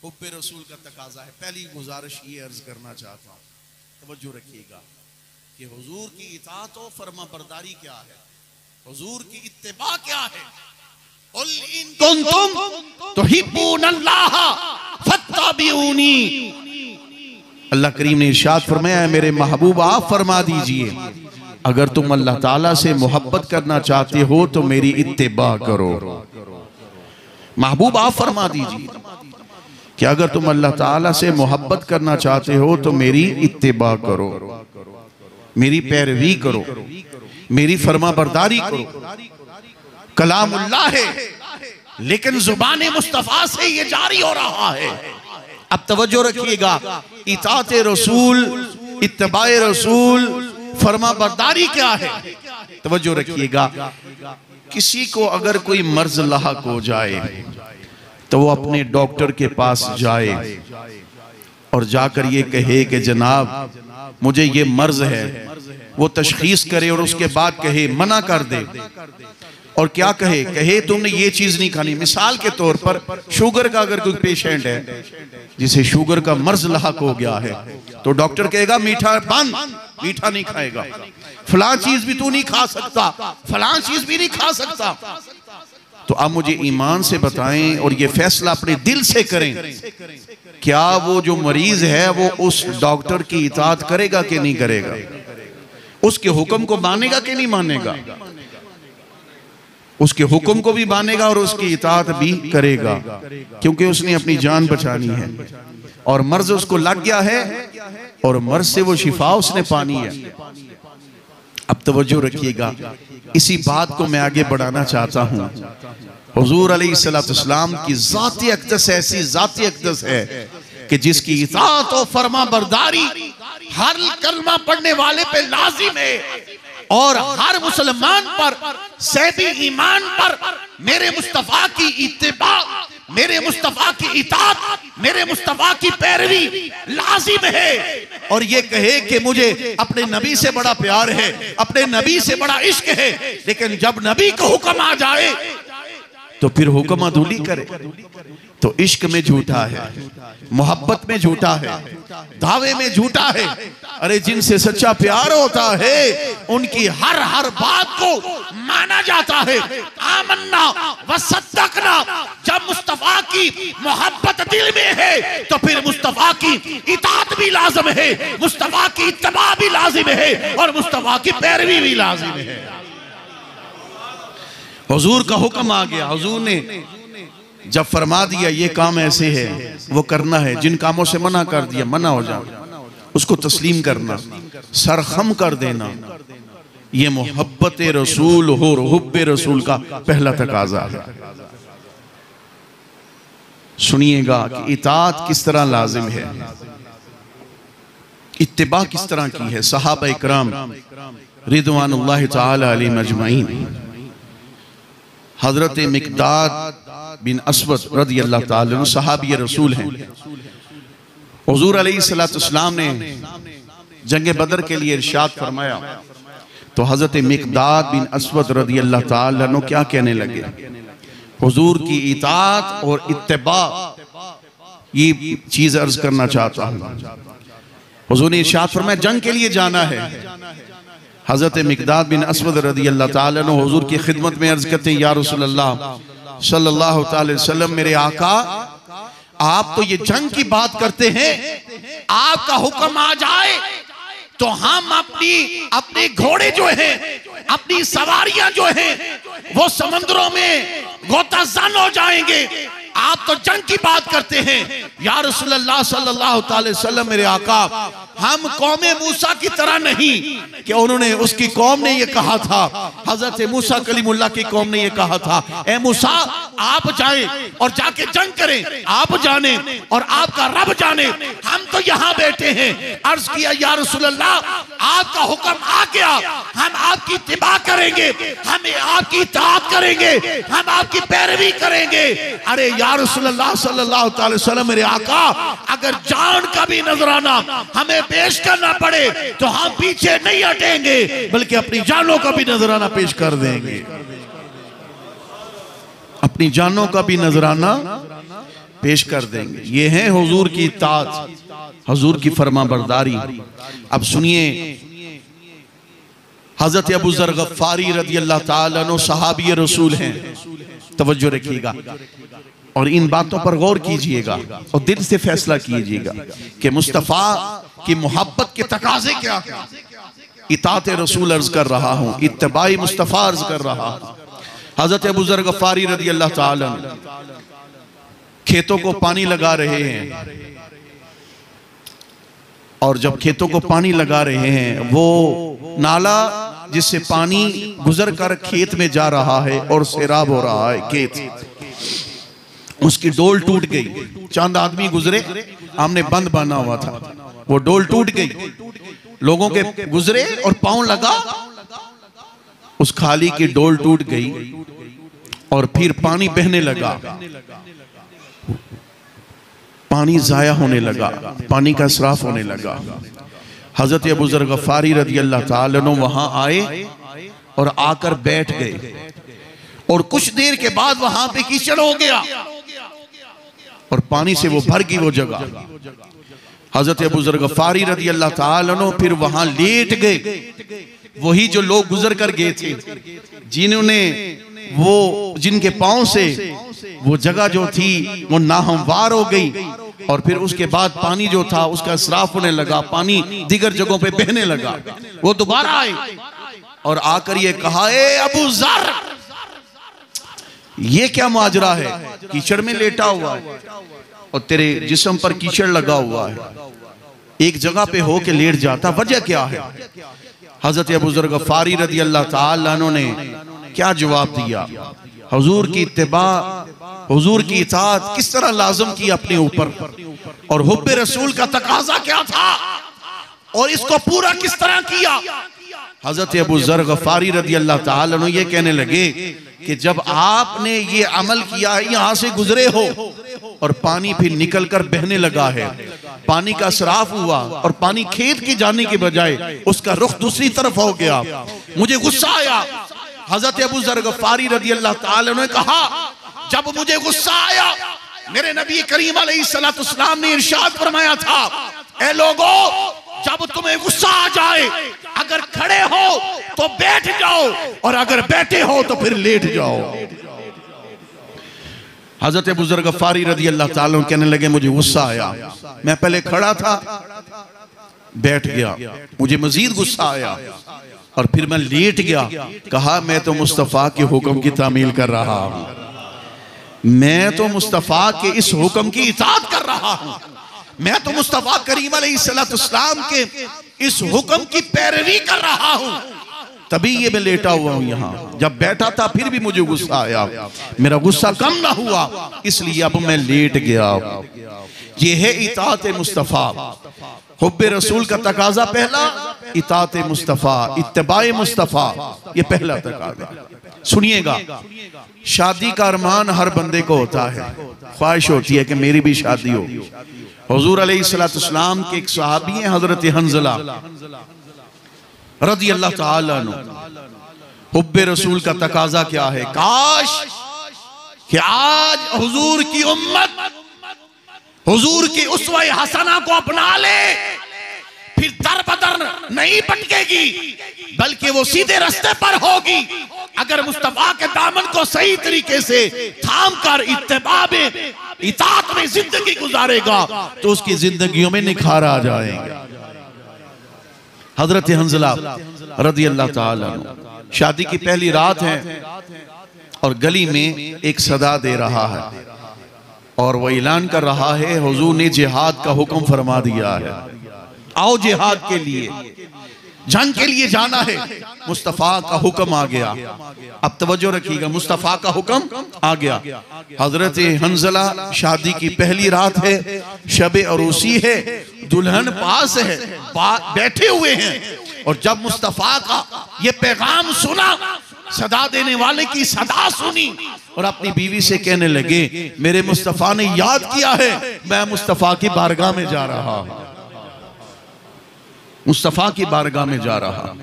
हुब्बे रसूल का तकाजा है। पहली गुजारिश ये अर्ज करना चाहता हूँ, तवज्जो रखिएगा कि हुजूर की इताअत और फरमाबरदारी क्या है, हुजूर की इत्तिबा क्या है। कुल इन कुंतुम तुहिब्बूनल्लाह फत्तबिऊनी, अल्लाह करीम ने इरशाद फरमाया, मेरे महबूब आप फरमा दीजिए अगर तुम अल्लाह ताला से मोहब्बत करना चाहते हो तो मेरी इत्तिबा करो। महबूब आप फरमा दीजिए कि अगर तुम अल्लाह ताला से मोहब्बत करना चाहते हो तो मेरी इत्तिबा करो, मेरी पैरवी करो, मेरी फरमाबरदारी करो। कलामुल्लाह है लेकिन जुबान मुस्तफा से ये जारी हो रहा है। अब तवज्जो रखिएगा, इताअत रसूल, इत्तिबाए रसूल, फरमाबरदारी क्या है? तवज्जो रखिएगा, किसी को अगर कोई मर्ज लाहक हो जाए तो वो अपने डॉक्टर के पास जाए और जाकर ये कहे कि जनाब मुझे ये मर्ज है, वो तशखीस करे और उसके बाद कहे, मना कर दे। और क्या कहे? कहे तुमने ये चीज नहीं खानी। मिसाल के तौर पर शुगर का अगर कोई पेशेंट है जिसे शुगर का मर्ज लाहक हो गया है तो डॉक्टर कहेगा मीठा बंद, मीठा नहीं खाएगा, फलां चीज भी तू नहीं खा सकता, फलां चीज भी नहीं खा सकता। तो अब मुझे ईमान से बताएं और ये फैसला अपने दिल से करें, क्या वो जो मरीज है वो उस डॉक्टर की इताअत करेगा कि नहीं करेगा? उसके हुक्म को मानेगा कि नहीं मानेगा? उसके हुक्म को भी मानेगा और उसकी इताअत भी करेगा, क्योंकि उसने अपनी जान बचानी है और मर्ज उसको लग गया है और मर्ज से वो शिफा उसने पानी है। अब तवज्जो रखिएगा, इसी बात को मैं आगे बढ़ाना चाहता हूं हुजूर अलैहिस्सलाम की ज़ाती अक़दस ऐसी ज़ाती अक़दस है कि जिसकी इताअत और फरमा बरदारी हर कलमा पढ़ने वाले पे लाजिम है और हर मुसलमान पर सहबी ईमान पर मेरे मुस्तफ़ा की इत्तिबा, मेरे मुस्तफ़ा की इताअत, मेरे मुस्तफ़ा की पैरवी लाजिम है। और ये कहे कि मुझे अपने नबी से बड़ा प्यार है, अपने नबी से बड़ा इश्क है, लेकिन जब नबी को हुक्म आ जाए तो फिर हुक्म अदूली करे तो इश्क में झूठा है, मोहब्बत में झूठा है, दावे में झूठा है। अरे जिनसे सच्चा प्यार होता है उनकी हर हर बात को माना जाता है। आमन्ना व सद्दक़ना, जब मुस्तफ़ा की मोहब्बत दिल में है तो फिर मुस्तफ़ा की इताअत भी लाज़िम है, मुस्तफ़ा की इत्तिबा भी लाज़िम है और मुस्तफ़ा की पैरवी भी लाज़िम है। हुजूर का हुक्म आ गया, हुजूर ने जब फरमा दिया ये काम ऐसे है वो करना है, जिन कामों से मना कर दिया मना हो जाओ, उसको तस्लीम करना, सरखम कर देना, ये मोहब्बत रसूल हो, हुब्बे रसूल का पहला तकाजा है। सुनिएगा कि इताअत किस तरह लाजिम है, इत्तिबा किस तरह की है। सहाबा इकराम रिदवानुल्लाहि ताला अलैहिम अजमईन, हजरत मिक़दाद बिन अस्वद रज़ी अल्लाह ताला अन्हु सहाबी रसूल हैं। हुजूर अलैहिस्सलाम ने जंग बदर के लिए इरशाद फरमाया तो हजरत मिक़दाद बिन अस्वद रज़ी अल्लाह ताला अन्हु क्या कहने लगे, हुजूर की इताअत और इत्तिबा ये चीज अर्ज करना चाहता हूँ। हुजूर ने इरशाद फरमाया जंग के लिए जाना है। हजरत मिक़दाद बिन अस्वद रज़ी अल्लाह ताला अन्हु हुजूर की खिदमत में अर्ज करते हैं, या रसूलल्लाह सल्लल्लाहु अलैहि वसल्लम, मेरे आका आप तो ये जंग की बात करते हैं, आपका हुक्म आ जाए तो हम अपने घोड़े जो हैं, अपनी सवारियां जो हैं वो समंदरों में गोताज़न हो जाएंगे। आप तो जंग की बात करते हैं। या रसूलल्लाह सल्लल्लाहु अलैहि वसल्लम, मेरे आका हम कौमे मूसा की तरह नहीं कि उन्होंने उसकी कौम ने ये कहा था, हजरत मूसा कलीमुल्लाह की कौम ने ये कहा था ए मूसा आप जाएं और जाके जंग करें, आप जाने और आपका रब जाने, हम तो यहाँ बैठे हैं। अर्ज किया या रसूलल्लाह आपका हुक्म आ गया, हम आपकी इत्तिबा करेंगे, हम आपकी इताअत करेंगे, हम आपकी पैरवी करेंगे। अरे या रसूलल्लाह सल्लल्लाहु अलैहि वसल्लम, मेरे आका अगर जान का भी नजराना हमें पेश करना पड़े तो हम पीछे नहीं हटेंगे, बल्कि अपनी जानों का भी नजराना पेश कर देंगे, अपनी जानों का भी नजराना पेश कर देंगे। ये है हुजूर की इताअत, हुजूर की फरमा बरदारी। अब सुनिए, हजरत अबू ज़र गफ़ारी रज़ी अल्लाह ताला अन्हु सहाबी रसूल हैं, तवज्जो रखिएगा और इन बातों पर गौर कीजिएगा और दिल से फैसला कीजिएगा कि मुस्तफ़ा की मोहब्बत के तकाजे क्या है। इताअत रसूल अर्ज कर रहा हूँ, इत्तिबाई मुस्तफ़ा अर्ज कर रहा हूँ। हजरत अबू ज़र गफ़ारी रज़ी अल्लाह ताला अन्हु खेतों को पानी लगा रहे हैं और जब खेतों को पानी लगा रहे हैं वो नाला जिससे पानी गुजर कर खेत में जा रहा है और सैराब हो रहा है खेत, उसकी डोल टूट गई। चंद आदमी गुजरे, हमने बंद बांधा हुआ था, वो डोल टूट गई, लोगों के गुजरे और पांव लगा, उस खाली की डोल टूट गई और फिर पानी बहने लगा, पानी जाया होने लगा, पानी का इसराफ होने लगा। हजरत अबू ज़र गफ़ारी रज़ी अल्लाह ताला अन्हु वहां आए और आकर बैठ गए और कुछ देर के बाद वहां पे कीचड़ हो गया और पानी से वो भर गई वो जगह। हजरत अबू ज़र गफ़ारी रज़ी अल्लाह ताला अन्हु फिर वहां लेट गए। वही जो लोग गुजर कर गए थे, जिन्होंने वो जिनके पांव से वो जगह जो थी वो नाहमवार हो गई और फिर उसके बाद पानी जो था उसका इसराफ होने लगा, पानी दीगर जगहों पे बहने लगा। वो दोबारा आए और आकर ये कहा, ए अबू ज़र, ये क्या माजरा है, कीचड़ में लेटा हुआ है और तेरे जिस्म पर कीचड़ लगा हुआ है, एक जगह पे हो के लेट जाता, वजह क्या है? हजरत अबू ज़र गफ़ारी रज़ी अल्लाह ताला अन्हु ने क्या जवाब दिया? हुजूर की इत्तिबा, हुजूर की इताअत किस तरह लाज़िम की अपने ऊपर, और हुब्बे रसूल का तकाजा क्या था और इसको पूरा किस तरह किया। हजरत अबू ज़र गफ़ारी रज़ी अल्लाह ताला अन्हु ये कहने लगे कि जब आपने ये अमल किया है, यहाँ से गुजरे हो और पानी फिर निकल कर बहने लगा है, पानी का इसराफ हुआ और पानी खेत के जाने के बजाय उसका रुख दूसरी तरफ हो गया, मुझे गुस्सा आया। हजरत अबू ज़र गफ़ारी रज़ी अल्लाह ताला अन्हु ने कहा, जब मुझे गुस्सा आया, मेरे नबी करीम अलैहिस्सलाम ने इरशाद फरमाया था, ए लोगों, जब तुम्हें गुस्सा आ जाए, अगर खड़े हो तो बैठ जाओ और अगर बैठे हो तो फिर लेट जाओ। हजरत अबू ज़र गफ़ारी रज़ी अल्लाह ताला अन्हु कहने लगे, मुझे गुस्सा आया, मैं पहले खड़ा था, बैठ गया, मुझे मजीद गुस्सा आया और फिर मैं लेट गया। कहा, मैं तो मुस्तफ़ा के हुक्म की तामील कर रहा हूं, मैं तो मुस्तफ़ा के इस हुक्म की इताअत कर रहा हूं, मैं तो मुस्तफ़ा करीम अलैहिस्सलाम के इस हुक्म की पैरवी कर रहा हूं, तभी ये मैं लेटा हुआ हूं यहाँ। जब बैठा था फिर भी मुझे गुस्सा आया, मेरा गुस्सा कम ना हुआ, इसलिए अब मैं लेट गया। ये है इताअत मुस्तफ़ा, हुब्बे रसूल का तकाजा पहला, इताअत मुस्तफ़ा, इत्तिबाए मुस्तफ़ा, ये पहला तकाजा। सुनिएगा, शादी का अरमान हर बंदे को होता है, ख्वाहिश होती है कि मेरी भी शादी हो। हुजूर अलैहिस्सलाम के एक सहाबी हैं हजरत हंज़ला रज़ी अल्लाह ताला अन्हु, हुब्बे रसूल का तकाजा क्या है, काश कि आज हुजूर की उम्मत हुजूर की उसवा हसना को अपना ले, फिर दर बदर नहीं भटकेगी बल्कि वो सीधे रास्ते पर होगी। अगर मुस्तफा के दामन को सही तरीके से थाम कर इत्तिबा में, इताअत में जिंदगी गुजारेगा तो उसकी जिंदगियों में निखार आ जाएगा। हजरत हंज़ला रज़ी अल्लाह ताला अन्हु, शादी की पहली रात है और गली में एक सदा दे रहा है और वह ऐलान कर रहा है, हुजूर ने जिहाद का हुक्म फरमा दिया है, आओ जिहाद के लिए, जंग के लिए जाना है। मुस्तफ़ा का हुक्म आ गया। अब तवज्जो रखिएगा, मुस्तफ़ा का हुक्म आ गया। हजरत हंज़ला, शादी की पहली रात है, शबे अरूसी है, दुल्हन पास है, बैठे हुए हैं, और जब मुस्तफ़ा का ये पैगाम सुना, सदा देने वाले की सदा सुनी, और अपनी बीवी से कहने लगे, मेरे मुस्तफ़ा ने याद किया है, मैं मुस्तफ़ा की बारगाह में जा रहा हूं, मुस्तफ़ा की बारगाह में जा रहा।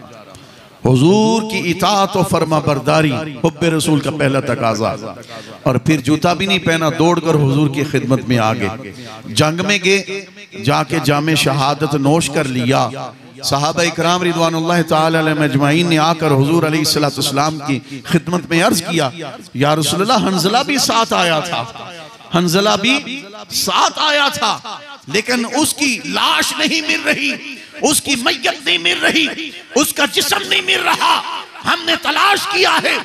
हुजूर की इताअत और फरमा बरदारी हुब्बे रसूल का पहला तकाजा। और फिर जूता भी नहीं पहना, दौड़कर हुजूर की खिदमत में आ गए, जंग में गए, जाके जामे शहादत नोश कर लिया। सहाबा इकराम रिदवानुल्लाह ताला अलैहिम अजमाइन ने आकर हुजूर अलैहिस्सलाम की खिदमत में अर्ज किया, या रसूलल्लाह, हंज़ला भी साथ आया था, हंज़ला भी साथ आया था, लेकिन उसकी लाश नहीं मिल रही, उसकी मैयत नहीं मिल रही, उसका जिस्म नहीं मिल रहा, हमने तलाश किया है,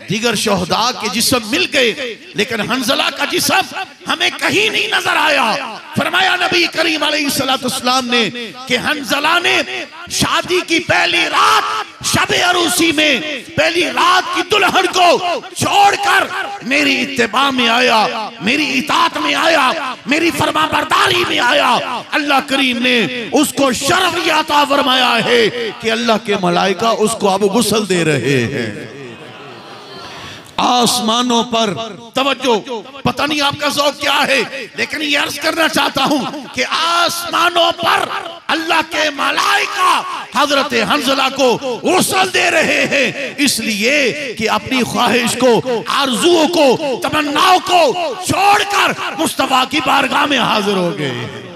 दीगर शोहदा के जिस्म मिल गए, लेकिन हंज़ला का जिस्म हमें कहीं नहीं नजर आया। फरमाया नबी करीम अलैहिस्सलाम ने कि हंज़ला ने शादी की पहली रात शबे अरूसी में पहली रात की दुल्हन को छोड़कर मेरी इत्तिबा में आया, मेरी इताअत में आया, मेरी फरमाबरदारी में आया। अल्लाह करीम ने उसको शर्फ अता फरमाया है कि अल्लाह के मलाइका उसको अब गुस्ल दे रहे हैं आसमानों पर। तवज्जो, पता नहीं आपका ज़ौक़ क्या है, लेकिन ये अर्ज करना चाहता हूं कि आसमानों पर अल्लाह के मलाइका हजरत हंज़ला को गुस्ल दे रहे हैं, इसलिए कि अपनी ख्वाहिश को, आरज़ुओं को, तमन्नाओं को छोड़कर मुस्तफ़ा की बारगाह में हाजिर हो गए।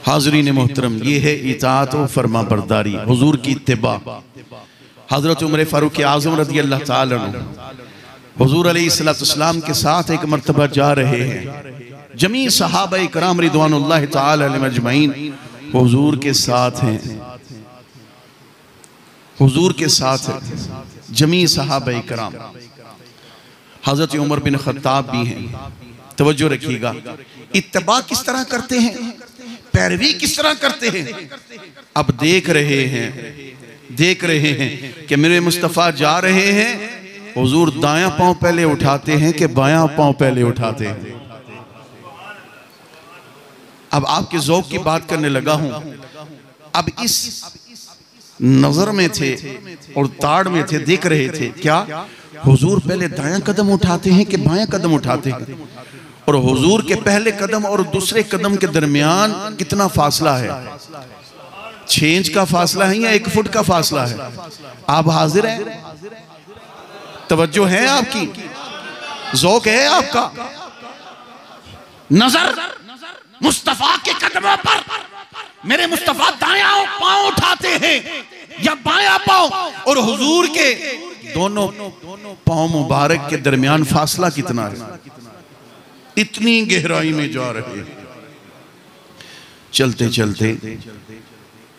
हाज़रीन मोहतरम, ये है इताअत व फरमा बरदारी, हुजूर की इत्तिबा। हज़रत उमर फारूक आज़म रज़ी अल्लाह ताला अन्हु हुजूर अलैहिस्सलाम के साथ एक मर्तबा जा रहे हैं, जमी सहाबा इकराम रिदवानुल्लाह ताला अलैहिम अजमईन हुजूर के साथ हैं, हुजूर के साथ है जमी सहाबा इकराम। हज़रत उमर बिन खत्ताब भी हैं, तवज्जो रखिएगा, इत्तबा किस तरह करते हैं, पैरवी किस तरह करते हैं। अब देख रहे हैं कि मेरे मुस्तफ़ा जा रहे हैं, हुजूर दायां पांव पहले उठाते हैं कि बायां पांव पहले उठाते हैं। अब आपके ज़ौक़ की बात करने लगा हूं। अब इस नजर में थे और ताड़ में थे, देख रहे थे क्या हुजूर पहले दायां कदम उठाते हैं कि बायां कदम उठाते हैं, और हुजूर के पहले कदम और दूसरे कदम के दरमियान कितना फासला है, 6 इंच का फासला है या 1 फुट का फासला है। आप हाजिर हैं, तवज्जो है आपकी, ज़ौक़ है आपका। नजर मुस्तफा के कदमों पर, मेरे मुस्तफा दायां पांव उठाते हैं या बायां पांव, और हुजूर के दोनों पांव मुबारक के दरमियान फासला कितना है, इतनी गहराई में जा रहे हैं। चलते चलते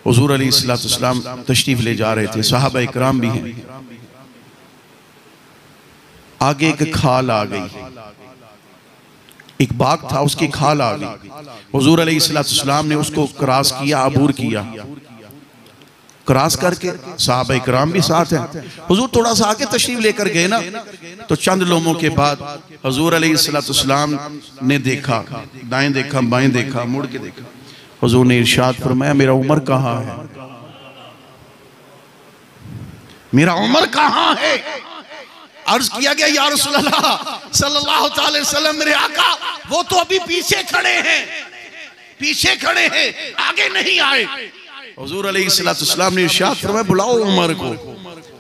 हुजूर अलैहिस्सलाम तशरीफ ले जा रहे थे, सहाबा इकराम भी हैं। आगे एक खाल आ गई, एक बाग था, उसकी खाल आ गई। हुजूर अलैहिस्सलाम ने उसको क्रॉस किया, अबूर किया। क्रॉस करके सहाबा इकराम भी साथ हैं। हुजूर थोड़ा सा आगे तशरीफ लेकर गए ना, तो चंद लोगों के बाद हुजूर अलैहिस्सलाम ने देखा, दाएं देखा, बाएं देखा, मुड़ के देखा। हुजूर ने इरशाद फरमाया, मेरा उमर कहाँ है, मेरा उमर कहाँ है। अर्ज किया गया, या रसूल अल्लाह सल्लल्लाहु अलैहि वसल्लम, मेरे आका वो तो अभी पीछे खड़े हैं, पीछे खड़े हैं, आगे नहीं आए। हुजूर अलैहिस्सलाम ने इरशाद फरमाया, बुलाओ उमर को।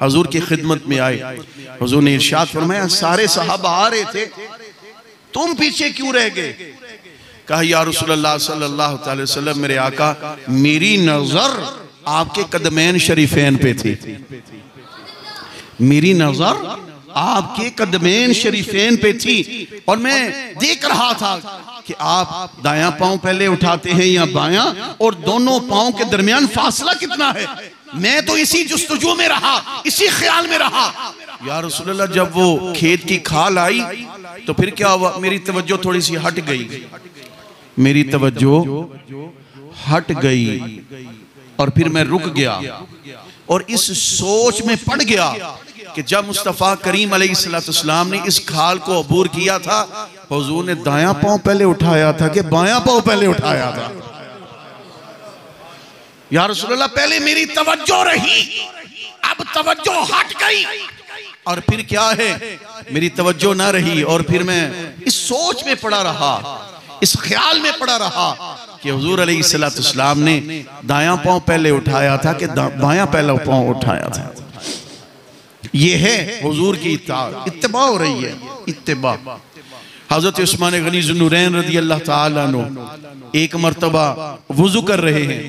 हुजूर की खिदमत में आए। हुजूर ने इरशाद फरमाया, सारे सहाबा आ रहे थे, तुम पीछे क्यों रह गए। कहा, या रसूल अल्लाह सल्लल्लाहु अलैहि वसल्लम, मेरे आका मेरी नजर आपके कदमैन शरीफैन पे थी, मेरी नजर आपके कदमैन शरीफैन पे थी, और मैं देख रहा था कि आप दायां पांव पहले उठाते हैं या बायां, और दोनों पांव के दरमियान फासला कितना है। मैं तो इसी जुस्तजू में रहा, इसी ख्याल में रहा। या रसूल अल्लाह, जब वो खेत की खाल आई तो फिर क्या हुआ, मेरी तवज्जो थोड़ी सी हट गई, मेरी तवज्जो हट गई, और फिर मैं रुक गया और इस सोच में पड़ गया कि जब मुस्तफ़ा करीम अलैहिस्सलाम ने इस खाल को अबूर किया था, हुजूर ने दायां पांव पहले उठाया था कि बायां पांव पहले उठाया था। या रसूल अल्लाह, पहले मेरी तवज्जो रही, अब तवज्जो हट गई, और फिर क्या है, मेरी तवज्जो ना रही, और फिर मैं इस सोच में पड़ा रहा, इस ख्याल में पड़ा रहा कि हुजूर अलैहिस्सलाम ने दायां पांव पहले उठाया था कि बायां पहला पांव उठाया था। ये है हुजूर की इत्तिबा हो रही है, इत्तिबा। हजरत उस्मान गनी ज़ुन्नूरैन रज़ी अल्लाह ताला अन्हु एक मर्तबा वुजू कर रहे हैं,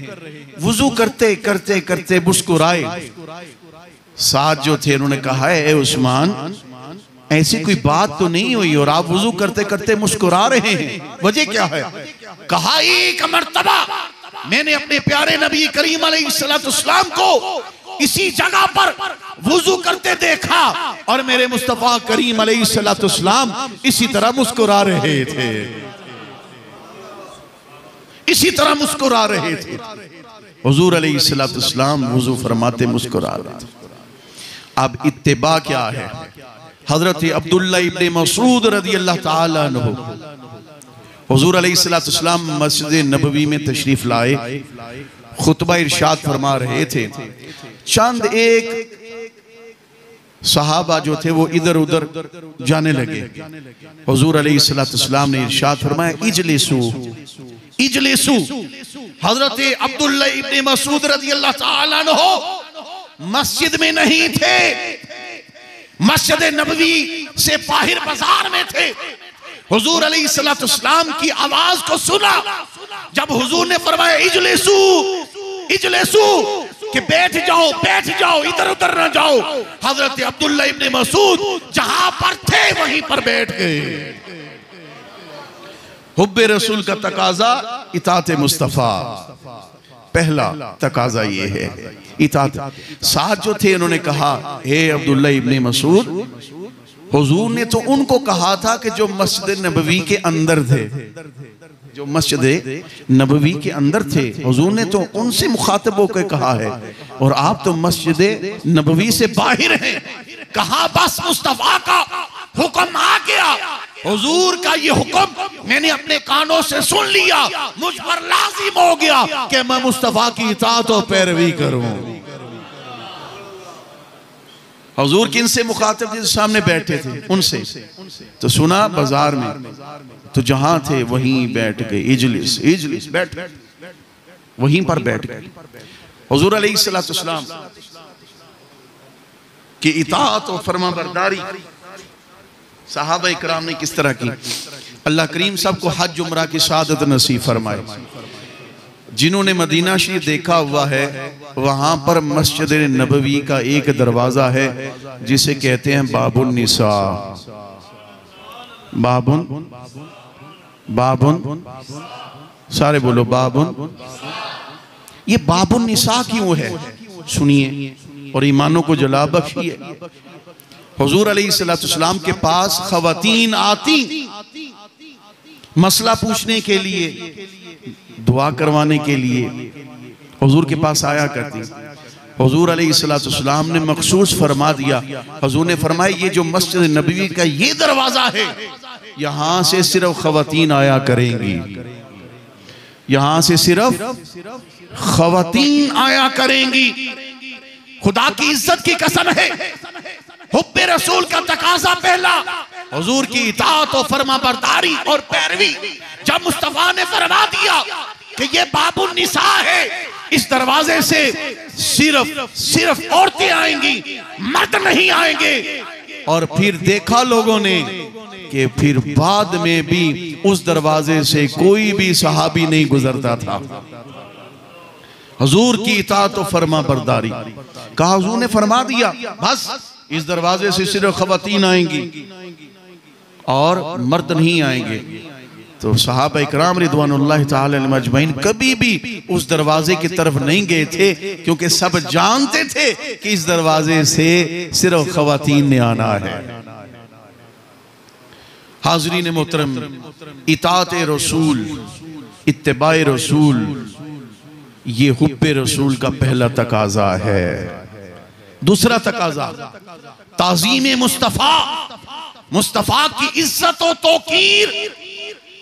वुजू करते करते करते मुस्कुराए। साथ जो थे उन्होंने कहा, ए उस्मान, ऐसी कोई बात तो नहीं हुई और आप वुजू करते करते मुस्कुरा रहे हैं, वजह क्या है। कहा, एक मर्तबा मैंने अपने प्यारे नबी करीम अलैहिस्सलाम को इसी जगह पर वुजू करते देखा, और मेरे मुस्तफा करीम अलैहिस्सलाम इसी तरह मुस्कुरा रहे थे, इसी तरह मुस्कुरा रहे थे। हुजूर अलैहिस्सलाम वुजू फरमाते मुस्कुरा रहे थे। अब इत्तिबा क्या है। हजरत अब्दुल्ला इब्ने मसूद रज़ी अल्लाह ताला अन्हु हुजूर अलैहिस्सलाम मस्जिद नबवी में तशरीफ लाए, खुतबा इरशाद फरमा रहे थे। चंद एक सहाबा जो थे वो इधर उधर जाने लगे। हुजूर अलैहिस्सलाम ने इरशाद फरमाया, इजलिसू इजलिसू। हजरत अब्दुल्ला इब्ने मसूद रज़ी अल्लाह ताला अन्हु मस्जिद में नहीं थे, मस्जिद नबवी से बाहर बाजार में थे। हुजूर अलैहिस्सलाम की आवाज को सुना, जब हुजूर ने फरमाया इजलिसू इजलिसू, कि बैठ जाओ, इधर उधर ना जाओ, हजरत अब्दुल्ला इब्ने मसूद जहां पर थे वहीं पर बैठ गए। हुब्बे रसूल का तकाजा इताअत मुस्तफा, पहला तकाजा ये है इताअत। साथ जो थे उन्होंने कहा, हे अब्दुल्ला इब्ने मसूद, हुजूर ने तो उनको कहा था कि जो मस्जिद नबवी के अंदर थे, जो मस्जिद नबवी के अंदर थे, हुजूर ने तो उनसे मुखातब होकर कहा है, और आप तो मस्जिद नबवी से बाहर हैं। कहा बस मुस्तफा का हुक्म आ गया, हुजूर का ये हुक्म मैंने अपने कानों से सुन लिया, मुझ पर लाजिम हो गया कि मैं मुस्तफा की इताअत और पैरवी करूं। हुजूर किन से मुखातब जिस सामने बैठे थे उनसे, तो सुना बाजार में, तो जहां थे वहीं बैठ गए, इजलिस इजलिस बैठ, वहीं पर बैठ गए। हुजूर अलैहिस्सलाम की इताअत और फरमाबरदारी सहाबा इकराम ने किस तरह की। अल्लाह करीम सबको हज उम्रा की शहादत नसीब फरमाए। जिन्होंने मदीना शरीफ देखा हुआ है, वहां पर मस्जिद नबवी का एक दरवाजा है जिसे कहते हैं बाबुन निसा। बाबुन बाबुन, सारे बोलो बाबुन। ये बाबुन निसा क्यों है, सुनिए और ईमानों को जला बख्शिए। हुजूर अलैहिस्सलाम के पास खवातीन आती मसला पूछने के लिए, दुआ करवाने के लिए हुजूर के पास आया करती। हुजूर अलैहिस्सलाम ने मखसूस फरमा दिया, हुजूर ने फरमाया ये जो मस्जिद नबवी का ये दरवाजा है, यहां से सिर्फ खवातीन आया करेंगी, यहां से सिर्फ खवातीन आया करेंगी। खुदा की इज्जत की कसम है, हुब्बे रसूल का तकाजा पहला, हुजूर की इताअत और फरमाबरदारी और पैरवी। जब मुस्तफा ने फरमा दिया कि ये बाबुन निसा है, इस दरवाजे से सिर्फ औरतें आएंगी, मर्द नहीं आएंगे। और फिर देखा लोगों ने कि फिर बाद में भी उस दरवाजे से कोई भी सहाबी नहीं गुजरता था। हुजूर की इताअत और फरमाबरदारी कहा, हुजूर ने फरमा दिया बस इस दरवाजे से सिर्फ खवातीन आएंगी और मर्द नहीं आएंगे। तो सहाबा इकराम रिदवानुल्लाह ताला अलैहिम अजमईन कभी भी उस दरवाजे की तरफ नहीं गए थे, क्योंकि सब जानते थे कि इस दरवाजे से सिर्फ खवातीन ने आना है। हाज़रीन मोहतरम, इताअत रसूल, इत्तिबाए रसूल, ये हुब्बे रसूल का पहला तकाजा है। दूसरा तकाजा ताज़ीम मुस्तफा, मुस्तफा की इज्जत और तौकीर,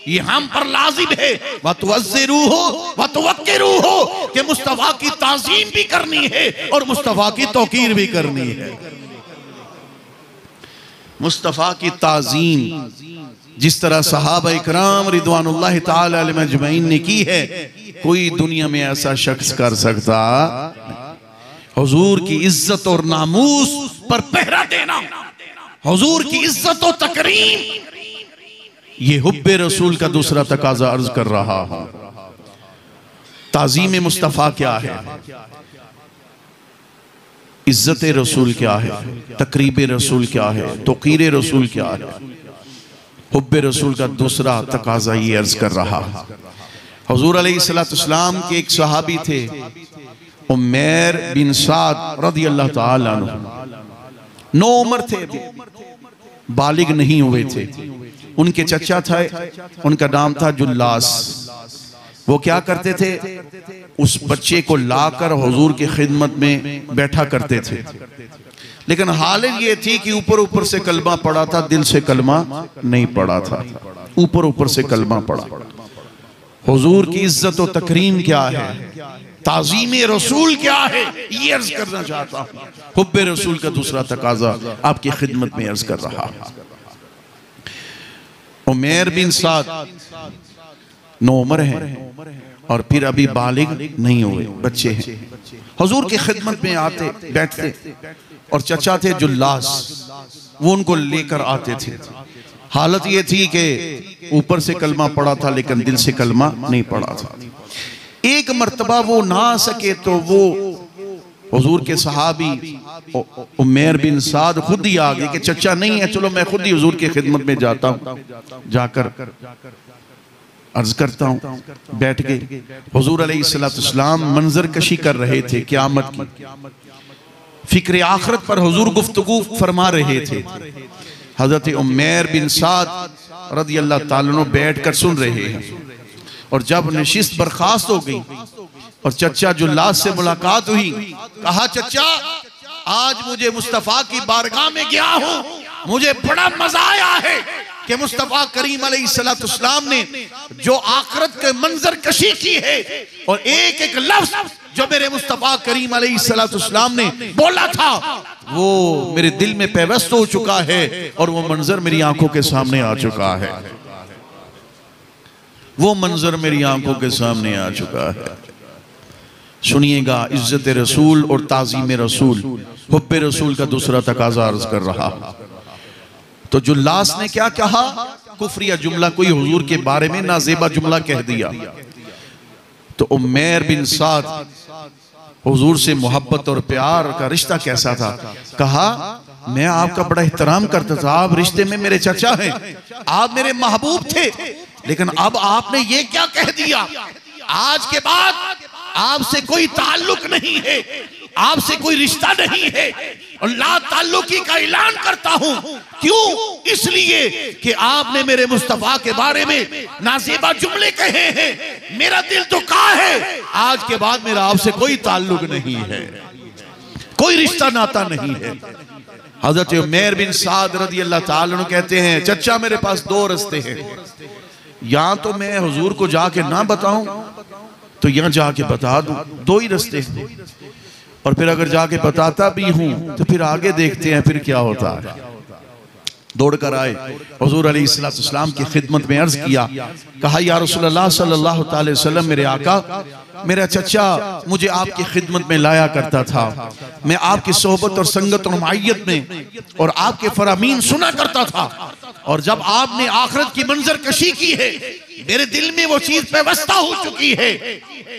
ये हम पर लाजिम है। वतवज़्ज़िरूहु वतवक्किरूहु, कि मुस्तफा की ताज़ीम भी करनी है और मुस्तफा की तौकीर भी करनी है। मुस्तफा की ताज़ीम जिस तरह सहाबा इकराम रिदवानुल्लाह ताला अलैहिम अजमईन ने की है, कोई दुनिया में ऐसा शख्स कर सकता। हुजूर की इज्जत और नामूस पर पहरा देना, हुजूर की इज्जत और तकरीम, ये हुब्बे रसूल का दूसरा तकाजा अर्ज कर रहा हूं। ताज़ीम मुस्तफा क्या है, इज्जत रसूल क्या है, तकरीब रसूल क्या है, तौकीर रसूल क्या है, हुब्बे रसूल का दूसरा तकाजा ये अर्ज कर रहा। हुजूर अलैहिस्सलाम के एक सहाबी थे, उमैर बिन साद रज़ियल्लाहु ताला अन्हु, नौ उम्र थे, बालिग नहीं हुए थे। उनके चचा थे, उनका नाम था जुल्लास। वो क्या करते थे, उस बच्चे को लाकर हुजूर की खिदमत में बैठा करते थे। लेकिन हालत ये थी कि ऊपर ऊपर से कलमा पड़ा था, दिल से कलमा नहीं पड़ा था, ऊपर ऊपर से कलमा पड़ा। हुजूर की इज्जत और तकरीम क्या है, ताज़ीम रसूल क्या है, ये अर्ज करना चाहता हूं। हुब्बे रसूल का दूसरा तकाजा आपकी खिदमत में अर्ज कर रहा। उमैर बिन साद 9 उम्र है और फिर अभी बालिग नहीं हुए, बच्चे हैं। हुजूर की खिदमत में आते बैठते, और चचा थे जुल्लास, वो उनको लेकर आते थे। हालत ये थी कि ऊपर से कलमा पड़ा था लेकिन दिल से कलमा नहीं पड़ा था। एक मर्तबा वो ना आ सके तो वो हुजूर के सहाबी उमैर बिन साद खुद ही आ गए कि चचा नहीं है, चलो मैं खुद ही हुजूर की खिदमत में जाता हूँ, जाकर अर्ज करता हूँ। बैठ गए। हुजूर अलैहिस्सलाम मंजर कशी कर रहे थे क़यामत की, फिक्र आखिरत पर हुजूर गुफ्तगू फरमा रहे थे। हजरत उमैर बिन साद रज़ी अल्लाह ताला अन्हु बैठकर सुन रहे हैं। और जब नशिस्त बर्खास्त हो गई और चचा जुल्लास से मुलाकात हुई, कहा चचा आज मुझे मुस्तफ़ा की बारगाह में गया हूं, मुझे बड़ा मजा आया है कि मुस्तफ़ा करीम अलैहिस्सलाम ने जो आखिरत के मंजर कशी की है और एक एक लफ्ज जो मेरे मुस्तफ़ा करीम अलैहिस्सलाम ने बोला था वो मेरे दिल में पैवस्त हो चुका है और वो मंजर मेरी आंखों के सामने आ चुका है, वो मंजर मेरी आंखों के सामने आ चुका है। सुनिएगा, इज्जत रसूल और ताज़ीम रसूल, हुब्बे रसूल का दूसरा तकाज़ा अर्ज कर रहा। तो जुल्लास ने क्या कहा? कुफ्रिया जुमला कोई हुजूर के बारे में नाजेबा जुमला कह दिया। तो उमैर बिन साद हुजूर से मोहब्बत और प्यार का रिश्ता कैसा था? कहा मैं आपका बड़ा एहतराम करता था, आप रिश्ते में मेरे चचा हैं, आप मेरे महबूब थे, लेकिन अब आपने ये क्या कह दिया? आज के बाद आपसे कोई ताल्लुक नहीं है, आपसे कोई रिश्ता नहीं है और ला ताल्लुकी का ऐलान करता हूं। क्यों? इसलिए कि आपने मेरे मुस्तफा के बारे में नाज़ेबा जुमले कहे हैं, मेरा दिल तो का है, आज के बाद मेरा आपसे कोई ताल्लुक नहीं है, कोई रिश्ता नाता नहीं है। हजरत उमैर बिन साद रज़ी अल्लाह ताला अन्हु कहते हैं चचा मेरे पास दो रास्ते हैं, या तो मैं हुजूर को जाके ना बताऊं तो यहां जाके बता दूं, दो ही रास्ते हैं, और फिर अगर जाके बताता भी हूं तो फिर आगे देखते हैं फिर क्या होता है। दौड़कर आए, हुजूर अलैहिस्सलाम की खिदमत में अर्ज किया, कहा या रसूलल्लाह सल्लल्लाहु अलैहि वसल्लम, मेरे आका मेरा चचा मुझे आपकी खिदमत में लाया करता था, मैं आपकी सोहबत और संगत और मायत में और आपके फरामीन सुना करता था, और जब आपने आखिरत की मंजर कशी की है मेरे दिल में वो चीज पैवस्ता हो चुकी है।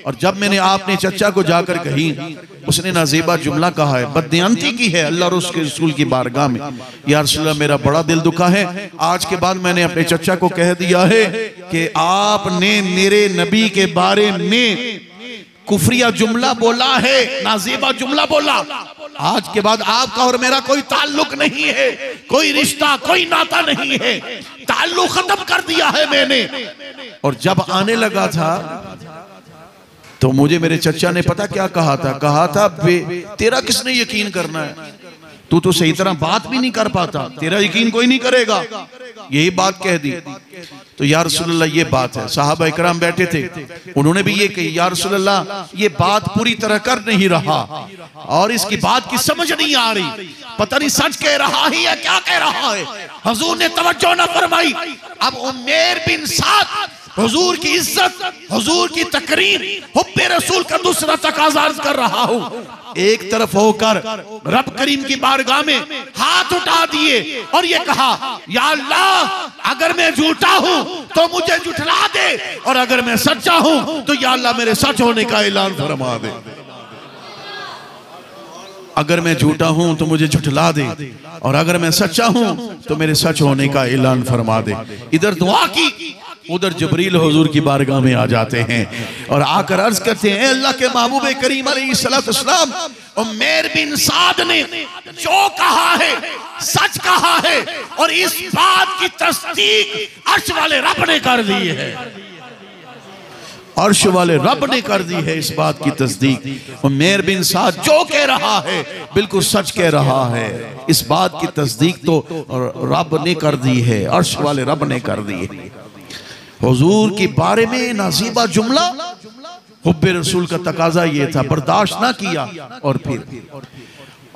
और जब मैंने आपने चचा को जाकर कही, उसने नाज़ेबा जुमला कहा है, बददियांती की है अल्लाह और उसके रसूल की बारगाह में, या रसूलल्लाह मेरा बड़ा दिल दुखा है, आज के बाद मैंने अपने चचा को कह दिया है कि आपने मेरे नबी के बारे में कुफरिया जुमला बोला है, नाज़ेबा जुमला बोला, आज के बाद आपका और मेरा कोई ताल्लुक नहीं है, कोई रिश्ता कोई नाता नहीं है, ताल्लुक खत्म कर दिया है मैंने। और जब आने लगा था तो मुझे मेरे चचा ने पता क्या कहा था? कहा था तेरा किसने यकीन करना है, तू तो सही तरह बात भी नहीं कर पाता, तेरा यकीन कोई नहीं करेगा, यही बात कह दी। तो या रसूलल्लाह ये बात है, सहाबा इकराम बैठे थे, उन्होंने भी ये कही या रसूलल्लाह ये बात पूरी तरह कर नहीं रहा और इसकी बात की समझ नहीं आ रही, पता नहीं सच कह रहा है या क्या कह रहा है। हुजूर ने तवज्जो न फरमाई। अब उमैर बिन साद हुजूर की इज्जत, हुजूर की तकरीम, हुब्बे रसूल का दूसरा तकाज़ा कर रहा हूं, एक तरफ होकर रब करीम की बारगाह में हाथ उठा दिए और ये कहा या अल्लाह अगर मैं झूठा हूं तो मुझे झुठला दे, और अगर मैं सच्चा हूं तो या अल्लाह मेरे सच होने का ऐलान फरमा दे। अगर मैं झूठा हूं तो मुझे झुठला दे, और अगर मैं सच्चा हूं तो मेरे सच होने का ऐलान फरमा दे। इधर दुआ की, उधर जबरील हुजूर की बारगाह में आ जाते हैं और आकर अर्ज करते हैं अल्लाह के महबूब करीम अलैहिस्सलाम, उमैर बिन साद ने जो कहा है सच कहा है, और इस बात की तस्दीक अर्श वाले रब ने कर दी है, अर्श वाले रब ने कर दी है इस बात की तस्दीक। उमैर बिन साद जो कह रहा है बिल्कुल सच कह रहा है, इस बात की तस्दीक तो रब ने कर दी है, अर्श वाले रब ने कर दी है। हुजूर के बारे में नाज़ेबा जुमला, हुब्बे रसूल का तकाजा ये था, बर्दाश्त ना किया। और फिर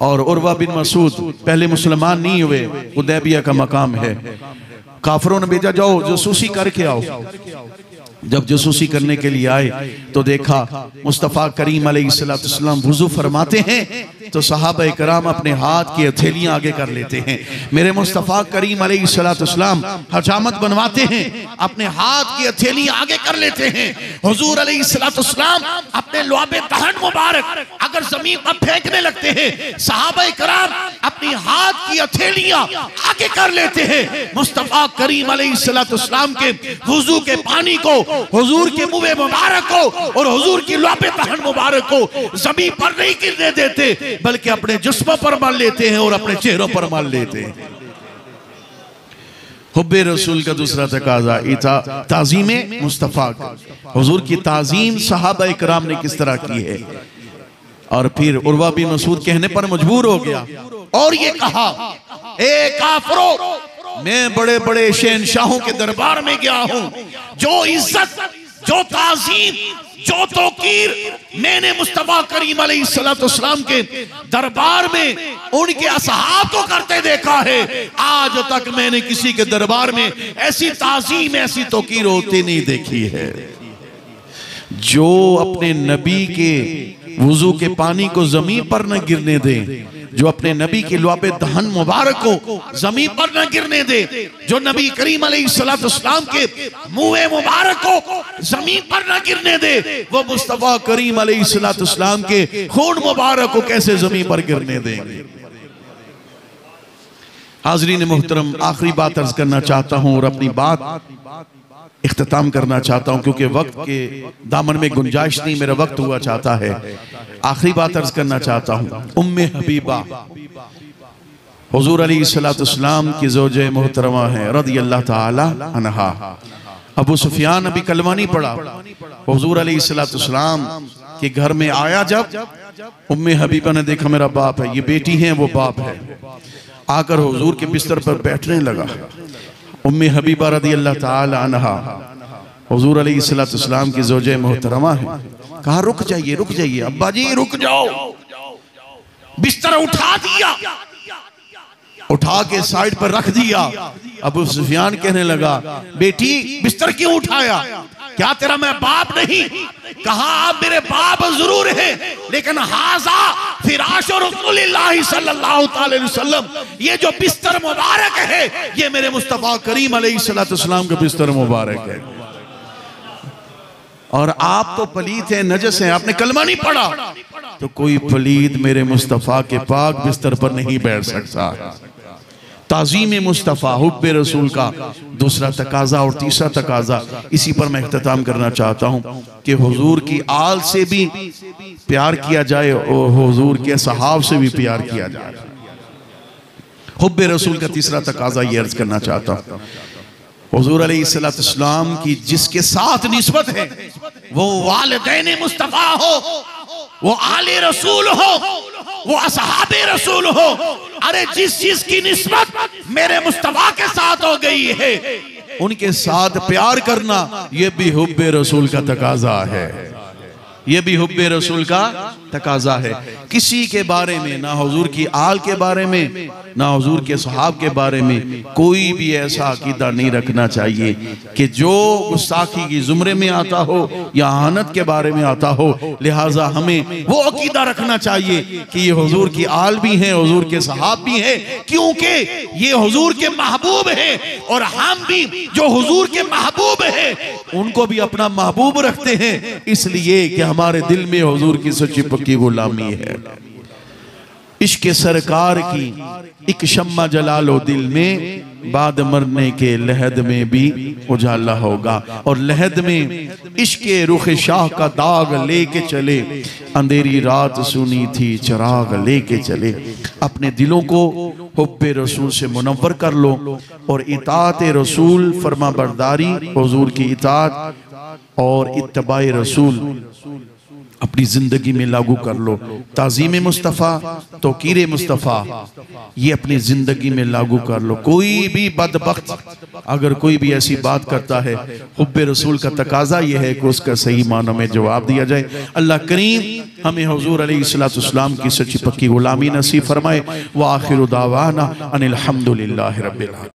और उर्वा बिन मसूद पहले मुसलमान नहीं हुए, हुदैबिया का मकाम है, काफिरों ने भेजा जाओ जासूसी करके आओ। जब जासूसी करने के लिए आए तो देखा मुस्तफ़ा करीम अलैहिस्सलाम वुज़ू फरमाते हैं तो सहाबा इकराम अपने हाथ की हथेलियां आगे कर लेते हैं। मेरे मुस्तफ़ा करीम अलैहिस्सलाम हजामत बनवाते हैं, अपने हाथ की हथेलियां आगे कर लेते हैं। हुजूर अलैहिस्सलाम अपने लुआबे दहन मुबारक अगर जमीन पर फेंकने लगते हैं, सहाबा इकराम अपनी हाथ की हथेलियां आगे कर लेते हैं। मुस्तफ़ा करीम अलैहिस्सलाम के वुज़ू के पानी को हुजूर के मुँह मुबारक को और हुजूर की लुआबे दहन मुबारक को जमीन पर नहीं गिरने देते, बल्कि अपने जिस्म पर मल लेते हैं और अपने चेहरों पर मल लेते हैं। हुब्बे रसूल का दूसरा तकाजा ताज़ीम मुस्तफ़ा का। हुजूर की ताज़ीम सहाबा इकराम ने किस तरह की है। और फिर उर्वा बिन मसूद कहने पर मजबूर हो गया और ये कहा, ए काफिरों, मैं बड़े बड़े शहंशाहों के दरबार में गया हूं, जो इज्जत, जो ताज़ीम, जो तौकीर मैंने मुस्तफा करीम अलैहिस्सलाम के दरबार में उनके असहाब को करते देखा है, आज तक मैंने किसी के दरबार में ऐसी ताज़ीम, ऐसी तौकीर होती नहीं देखी है। जो अपने नबी के वुजू के पानी को जमीन पर न गिरने दे, जो अपने नबी के लुआबे दहन मुबारक को जमीन पर न गिरने दे, जो नबी करीम अलैहिस्सलाम के मुंह मुबारक को जमीन पर न गिरने दे, वो मुस्तफा करीम अलैहिस्सलाम के खून मुबारक को कैसे जमीन पर गिरने देंगे। हाज़रीन मोहतरम, आखिरी बात अर्ज करना चाहता हूं और अपनी बात इख्तिताम करना चाहता हूं, क्योंकि वक्त के दामन में गुंजाइश नहीं, मेरा वक्त हुआ चाहता है। आखिरी बात अर्ज करना चाहता हूं। उम्मे हबीबा हुजूर अलैहिस्सलाम की ज़ौजे मोहतरमा है रज़ियल्लाहु ताला अन्हा। अबू सुफियान अभी कलमा नहीं पढ़ा, हुजूर अलैहिस्सलाम के घर में आया जब, उम्मे हबीबा ने देखा मेरा बाप है, ये बेटी है वो बाप है, आकर हुजूर के बिस्तर पर बैठने लगा। उम्मे हबीबा रज़ियल्लाहु ताला अन्हा हुजूर अलैहिस्सलाम की ज़ौजे मोहतरमा है। कहा रुक जाइए, रुक जाइए अब्बा जी, रुक जाओ। बिस्तर उठा दिया, उठा के साइड पर रख दिया। अबू सुफियान कहने लगा, बेटी बिस्तर क्यों उठाया, क्या तेरा मैं बाप नहीं? कहा आप मेरे बाप जरूर हैं, लेकिन हाज़ा फिराश रसूलिल्लाह सल्लल्लाहु अलैहि वसल्लम, ये जो बिस्तर मुबारक है ये मेरे मुस्तफा करीम अलैहिस्सलाम का बिस्तर मुबारक है। और आप तो पलीत हैं, नजस हैं, आपने कलमा नहीं पढ़ा, तो कोई पलीत मेरे मुस्तफा के पाक बिस्तर पर नहीं बैठ सकता। ताज़ीम मुस्तफ़ा हुब्बे रसूल का दूसरा तकाजा और तीसरा तकाजा, इसी पर मैं इख्तिताम करना चाहता हूँ कि हुजूर की आल से भी प्यार किया जाए और हुजूर के सहाब से भी प्यार किया जाए। हुब्बे रसूल का तीसरा तकाजा ये अर्ज करना चाहता हूँ, हुजूर अलैहिस्सलाम की जिसके साथ निस्बत है वो वालिदैन मुस्तफ़ा हो, वो आले रसूल हो, वो असहाबे रसूल हो। अरे जिस चीज की निस्बत मेरे मुस्तफा के साथ हो गई है, उनके साथ प्यार करना ये भी हुब्बे रसूल का तकाजा है, ये भी हुब्बे रसूल का तकाजा है। किसी के बारे में, ना हुजूर की आल के बारे में, ना हुजूर के सहाब के बारे में कोई भी ऐसा अकीदा नहीं रखना चाहिए कि जो गुस्ताखी की जुमरे में आता हो या आनत के बारे में आता हो। लिहाजा हमें वो अकीदा रखना चाहिए कि ये हुजूर की आल भी है, हुजूर के सहाब भी है, क्योंकि ये हुजूर के महबूब है और हम भी जो हुजूर के महबूब है उनको भी अपना महबूब रखते हैं, इसलिए कि हमारे दिल में हुजूर की सच्ची पक्की गुलामी है। इश्क सरकार की एक शम्मा जला लो दिल में, बाद मरने के लहद में भी उजाला होगा। और लहद में इश्क रुख शाह का दाग लेके चले, अंधेरी रात सुनी थी चिराग लेके चले। अपने दिलों को हुब्बे रसूल से मुनव्वर कर लो और इताअत रसूल, फरमा बरदारी, हुजूर की इताअत और इत्तबाए रसूल अपनी जिंदगी में लागू कर लो। ताज़ीम मुस्तफ़ा, तौकीर मुस्तफ़ा, ये अपनी जिंदगी में लागू कर लो। कोई भी बदबख्त अगर कोई भी ऐसी बात करता है, हुब्बे रसूल का तकाजा ये है कि उसका सही मानों में जवाब दिया जाए। अल्लाह करीम हमें हुजूर अलैहिस्सलाम की सच्ची पक्की गुलामी नसीब फरमाए। व आखिरु दावाना अनिल हम्दुलिल्लाहि रब्बिल आलमीन।